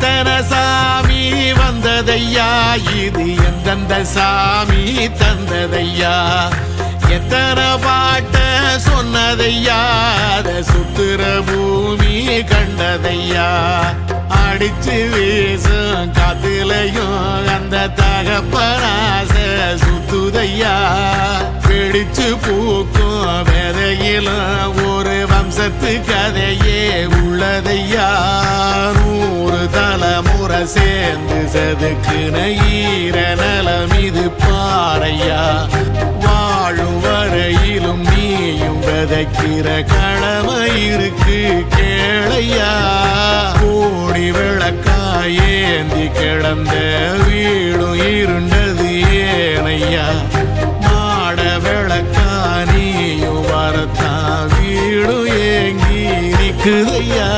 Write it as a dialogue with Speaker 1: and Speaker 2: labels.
Speaker 1: எத்தனை சாமி வந்ததையா, இது எந்தெந்த சாமி தந்ததையா, எத்தனை பாட்ட சொன்னதையா, அத சுத்துற பூமி கண்டதையா, அடிச்சு வீசும் காத்துலையும் அந்த தகப்பனாச சுத்துதையா, பிடிச்சு பூக்கும் விதையிலும் ஒரு வம்சத்து கதையே உள்ளதையா, 100 தலைமுறை சேர்ந்து செதுக்குன ஈர நலம் இது பாறையா, வாழும் வரையிலும் நீயும் விதைக்கிற கடமை இருக்கு கேளையா, கோடி விளக்காயேந்தி கிடந்த வீடும் இருண்டது ஏனையா, மாட விளக்கா நீயும் வரத்தான் வீடும் ஏங்கி நிக்குதையா.